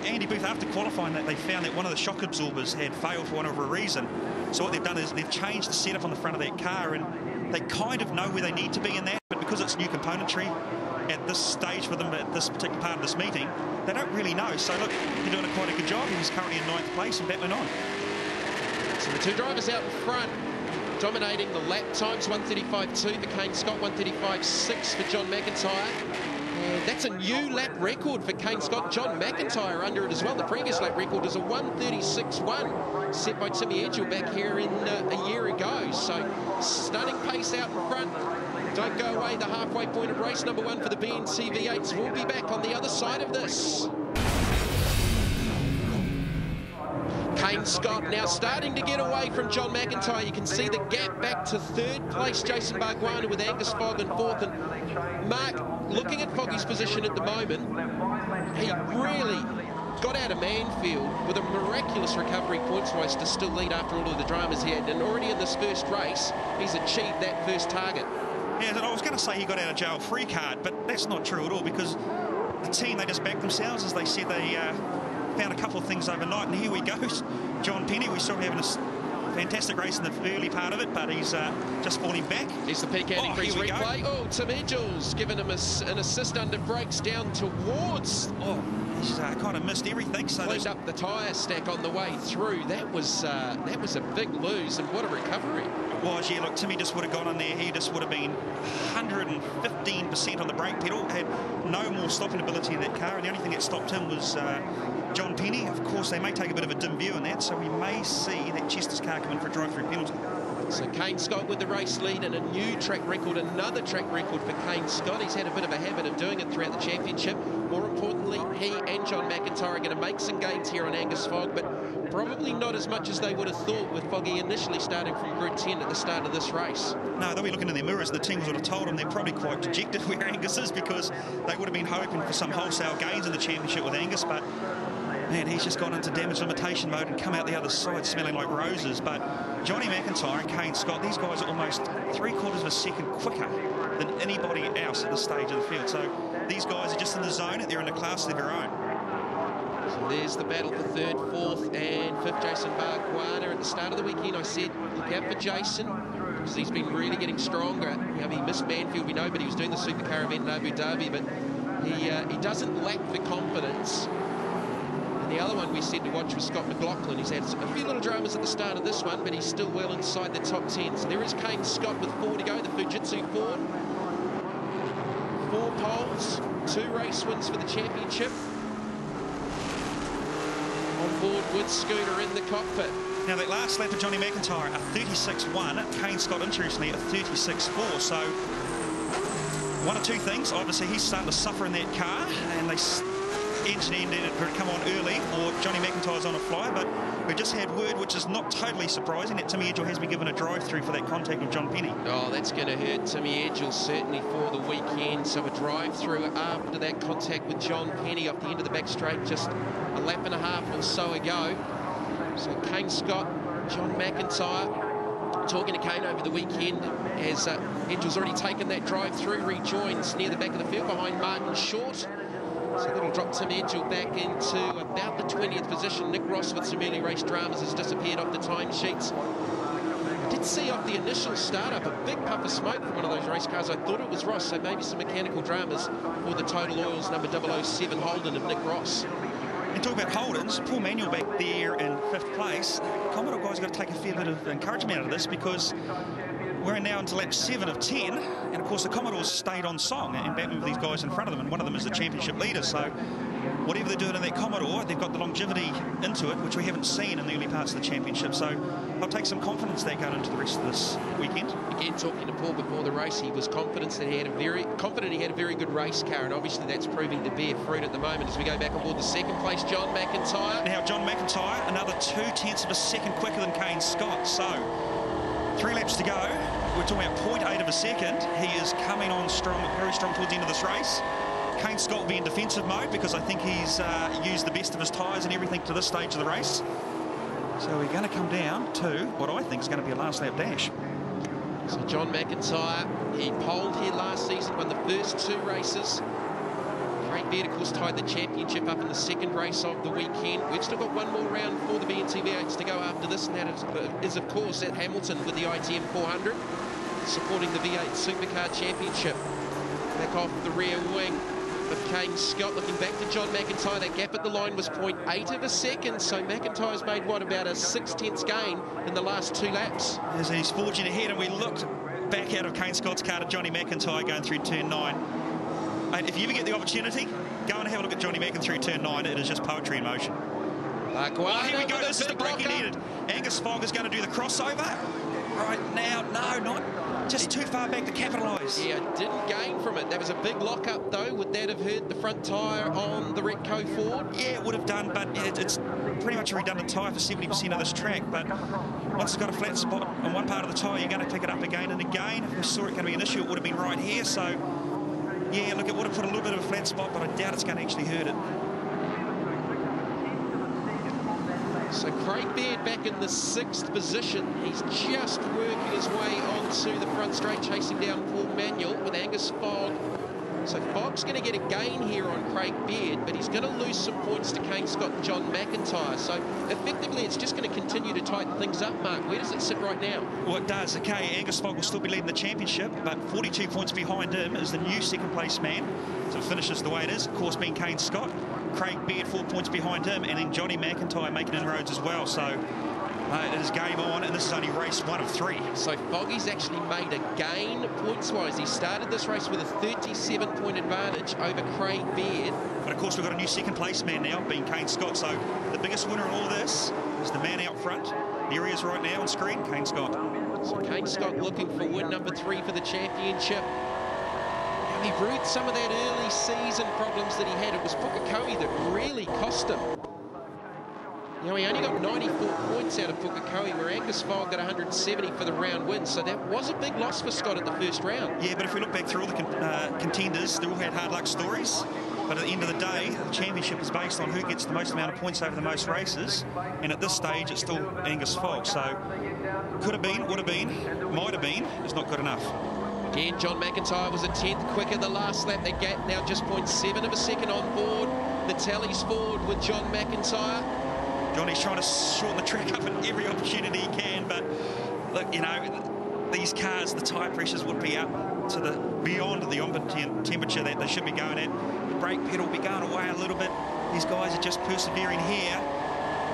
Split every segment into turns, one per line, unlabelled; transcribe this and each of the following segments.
Andy Booth, after qualifying that, they found that one of the shock absorbers had failed for whatever reason. So what they've done is they've changed the setup on the front of that car, and they kind of know where they need to be in that, but because it's new componentry at this stage for them, at this particular part of this meeting, they don't really know. So look, they're doing quite a good job. He's currently in 9th place and battling on.
So the two drivers out in front, dominating the lap times, 1:35.2 for Kane Scott, 1:35.6 for John McIntyre. And that's a new lap record for Kane Scott. John McIntyre under it as well. The previous lap record is a 1:36.1 set by Timmy Edgell back here in a year ago. So stunning pace out in front. Don't go away, the halfway point of race number 1 for the NZV8s. We'll be back on the other side of this. Kane Scott now starting to get away from John McIntyre. You can see the gap back to 3rd place, Jason Bargwanna with Angus Fogg in 4th. And Mark, looking at Foggy's position at the moment, he really got out of Manfield with a miraculous recovery points-wise to still lead after all of the dramas he had. And already in this first race, he's achieved that first target.
Yeah, and I was going to say he got out of jail free card, but that's not true at all, because the team, they just backed themselves. As they said, they found a couple of things overnight, and here we go. John Penny, we saw him having a fantastic race in the early part of it, but he's just falling back.
Here's the peak anti-freeze replay. Oh, Tim Edgell's given him an assist under brakes down towards.
Oh, he's kind of missed everything. So
cleaned up the tyre stack on the way through. That was a big lose, and what a recovery.
Was, yeah, look, Timmy just would have gone in there. He just would have been 115% on the brake pedal, had no more stopping ability in that car, and the only thing that stopped him was John Penny. Of course, they may take a bit of a dim view in that, so we may see that Chester's car come in for a drive-through penalty.
So Kane Scott with the race lead and a new track record, another track record for Kane Scott. He's had a bit of a habit of doing it throughout the championship. More importantly, he and John McIntyre are going to make some gains here on Angus Fogg, but probably not as much as they would have thought with Foggy initially starting from grid 10 at the start of this race.
No, they'll be looking in their mirrors. The teams would have told them they're probably quite dejected where Angus is, because they would have been hoping for some wholesale gains in the championship with Angus, but man, he's just gone into damage limitation mode and come out the other side smelling like roses. But Johnny McIntyre and Kane Scott, these guys are almost 3/4 of a second quicker than anybody else at this stage of the field. So these guys are just in the zone. They're in a class of their own.
So there's the battle for 3rd, 4th and 5th. Jason Bargwanna at the start of the weekend. I said, look out for Jason, because he's been really getting stronger. You know, he missed Manfield, we know, but he was doing the supercar event in Abu Dhabi. But he doesn't lack the confidence. The other one we said to watch was Scott McLaughlin. He's had a few little dramas at the start of this one, but he's still well inside the top 10. So there is Kane Scott with 4 to go, the Fujitsu Ford. 4 poles, 2 race wins for the championship. On board with Scooter in the cockpit.
Now that last lap of Johnny McIntyre, a 36.1. Kane Scott, interestingly, a 36.4. So one of two things. Obviously, he's starting to suffer in that car, and they engine needed to come on early, or Johnny McIntyre's on a fly. But we just had word, which is not totally surprising, that Timmy Edgell has been given a drive-through for that contact with John Penny.
Oh, that's going to hurt Timmy Edgell certainly for the weekend. So a drive-through after that contact with John Penny off the end of the back straight just a lap and a half or so ago. So Kane Scott, John McIntyre, talking to Kane over the weekend as Edgell's already taken that drive-through, rejoins near the back of the field behind Martin Short. So that'll drop Tim Edgell back into about the 20th position. Nick Ross with some early race dramas has disappeared off the timesheets. I did see off the initial startup a big puff of smoke from one of those race cars. I thought it was Ross, so maybe some mechanical dramas for the Total Oils number 007 Holden of Nick Ross.
And talk about Holdens, Paul Manuel back there in 5th place. Commodore guys have got to take a fair bit of encouragement out of this, because we're now into lap 7 of 10, and of course the Commodores stayed on song and battling with these guys in front of them, and one of them is the championship leader. So whatever they're doing in that Commodore, they've got the longevity into it, which we haven't seen in the early parts of the championship. So I'll take some confidence there going into the rest of this weekend.
Again, talking to Paul before the race, he was confident that he had a very good race car, and obviously that's proving to bear fruit at the moment as we go back on board the 2nd place, John McIntyre.
Now John McIntyre, another 0.2 of a second quicker than Kane Scott. So 3 laps to go. We're talking about 0.8 of a second. He is coming on strong, very strong towards the end of this race. Kane Scott will be in defensive mode, because I think he's used the best of his tyres and everything to this stage of the race. So we're going to come down to what I think is going to be a last lap dash.
So John McIntyre, he poled here last season, won the first 2 races. Great Craig Beard, of course, tied the championship up in the second race of the weekend. We've still got one more round for the NZV8s to go after this, and that is of course, at Hamilton with the ITM 400, supporting the V8 Supercar Championship. Back off the rear wing of Kane Scott, looking back to John McIntyre. That gap at the line was 0.8 of a second, so McIntyre's made, what, about a 6/10 gain in the last 2 laps.
As he's forging ahead, and we looked back out of Kane Scott's car to Johnny McIntyre going through turn 9. Mate, if you ever get the opportunity, go and have a look at Johnny McIntyre through turn 9. It is just poetry in motion. Here we go, this is the break he needed. Angus Fogg is going to do the crossover. Right now, no, not just too far back to capitalise.
Yeah, didn't gain from it. That was a big lock-up, though. Would that have hurt the front tyre on the Repco Ford?
Yeah, it would have done, but it's pretty much a redundant tyre for 70% of this track. But once it's got a flat spot on one part of the tyre, you're going to pick it up again and again. If we saw it going to be an issue, it would have been right here. So, yeah, look, it would have put a little bit of a flat spot, but I doubt it's going to actually hurt it.
So Craig Beard back in the 6th position. He's just working his way onto the front straight, chasing down Paul Manuel with Angus Fogg. So Fogg's going to get a gain here on Craig Beard, but he's going to lose some points to Kane Scott and John McIntyre. So effectively, it's just going to continue to tighten things up, Mark. Where does it sit right now?
Well, it does. Okay, Angus Fogg will still be leading the championship, but 42 points behind him is the new second-place man. So it finishes the way it is, of course, being Kane Scott. Craig Beard 4 points behind him, and then Johnny McIntyre making inroads as well. So it is game on, and this is only race 1 of 3.
So Foggy's actually made a gain points-wise. He started this race with a 37-point advantage over Craig Beard.
But of course, we've got a new second-place man now, being Kane Scott. So the biggest winner in all this is the man out front. Here he is right now on screen, Kane Scott.
So Kane Scott looking for win number 3 for the championship. He brewed some of that early season problems that he had. It was Pukekohe that really cost him. You know, he only got 94 points out of Pukekohe, where Angus Fogg got 170 for the round win. So that was a big loss for Scott at the first round.
Yeah, but if we look back through all the contenders, they all had hard luck stories. But at the end of the day, the championship is based on who gets the most amount of points over the most races. And at this stage, it's still Angus Fogg. So could have been, would have been, might have been. It's not good enough.
Again, John McIntyre was a 10th quicker the last lap. That gap now just 0.7 of a second on board. The tally's forward with John McIntyre.
Johnny's trying to shorten the track up at every opportunity he can, but look, you know, these cars, the tyre pressures would be up to the beyond the ambient temperature that they should be going at. The brake pedal will be going away a little bit. These guys are just persevering here.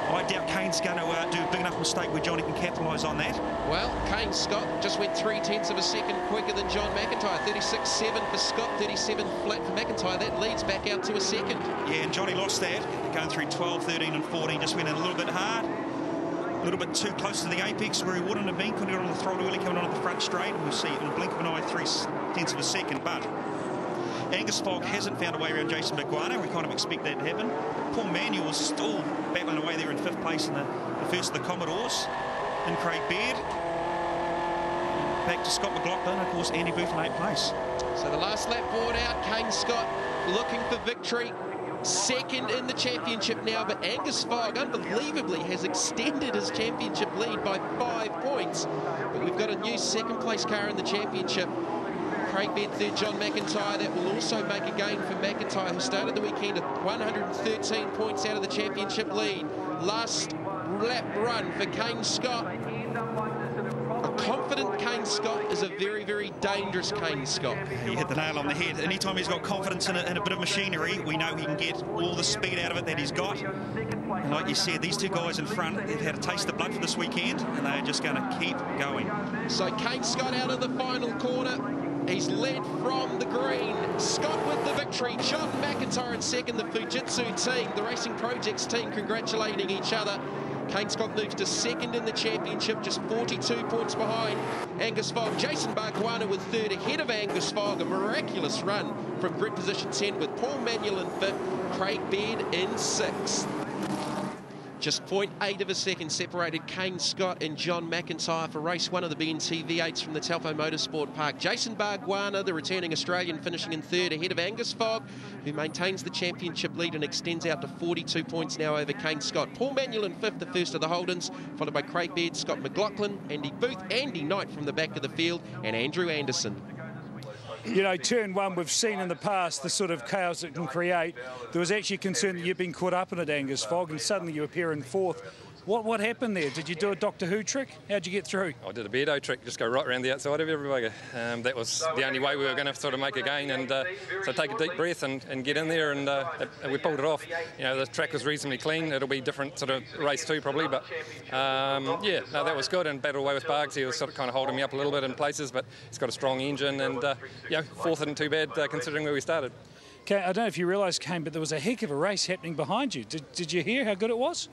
I doubt Kane's going to do a big enough mistake where Johnny can capitalise on that.
Well, Kane Scott just went 0.3 of a second quicker than John McIntyre. 36.7 for Scott, 37 flat for McIntyre. That leads back out to a second.
Yeah, and Johnny lost that, going through 12, 13 and 14. Just went in a little bit hard, a little bit too close to the apex where he wouldn't have been. Couldn't get on the throttle early, coming on at the front straight. And we'll see in a blink of an eye, 0.3 of a second. But Angus Fogg hasn't found a way around Jason Baguana. We kind of expect that to happen. Paul Manuel is still battling away there in 5th place in the first of the Commodores. And Craig Beard. Back to Scott McLaughlin, of course, Andy Booth in 8th place.
So the last lap board out, Kane Scott looking for victory. Second in the championship now, but Angus Fogg, unbelievably, has extended his championship lead by 5 points. But we've got a new second-place car in the championship. Craig Beard third, John McIntyre. That will also make a gain for McIntyre, who started the weekend at 113 points out of the championship lead. Last lap run for Kane Scott. A confident Kane Scott is a very, very dangerous Kane Scott.
He hit the nail on the head. Anytime he's got confidence in a bit of machinery, we know he can get all the speed out of it that he's got. And like you said, these two guys in front, they've had a taste of blood for this weekend, and they're just going to keep going.
So Kane Scott out of the final corner. He's led from the green. Scott with the victory. John McIntyre in second. The Fujitsu team, the Racing Projects team, congratulating each other. Kane Scott moves to second in the championship, just 42 points behind Angus Fogg. Jason Baguana with third, ahead of Angus Fogg. A miraculous run from grid position 10 with Paul Manuel in 5th, Craig Beard in 6th. Just 0.8 of a second separated Kane Scott and John McIntyre for race 1 of the NZV8s from the Taupo Motorsport Park. Jason Baguana, the returning Australian, finishing in 3rd ahead of Angus Fogg, who maintains the championship lead and extends out to 42 points now over Kane Scott. Paul Manuel in 5th, the first of the Holdens, followed by Craig Beard, Scott McLaughlin, Andy Booth, Andy Knight from the back of the field, and Andrew Anderson.
you know, turn one, we've seen in the past the sort of chaos it can create. There was actually concern that you've been caught up in it, Angus Fogg, and suddenly you appear in fourth. What happened there? Did you do a Doctor Who trick? How'd you get through?
I did a Beardo trick, just go right around the outside of every bugger. That was the only way we were going to sort of make a gain, and so take a deep breath and get in there, and we pulled it off. You know, the track was reasonably clean. It'll be different sort of race two probably, but yeah, no, that was good. And battled away with Bargs. He was sort of kind of holding me up a little bit in places, but he's got a strong engine, and you know, fourth isn't too bad considering where we started.
Okay, I don't know if you realise, Kane, but there was a heck of a race happening behind you. Did you hear how good it was?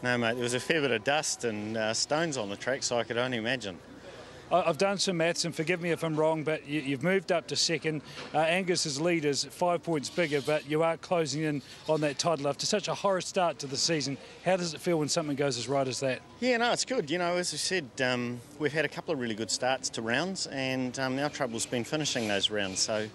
No, mate, there was a fair bit of dust and stones on the track, so I could only imagine.
I've done some maths, and forgive me if I'm wrong, but you've moved up to second. Angus's lead is 5 points bigger, but you are closing in on that title after such a horrid start to the season. How does it feel when something goes as right as that?
Yeah, no, it's good. You know, as I said, we've had a couple of really good starts to rounds, and our trouble's been finishing those rounds. So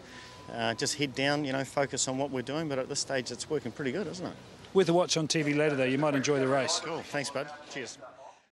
just head down, you know, focus on what we're doing, but at this stage it's working pretty good, isn't it?
With a watch on TV later, though, you might enjoy the race.
Cool. Thanks, bud. Cheers.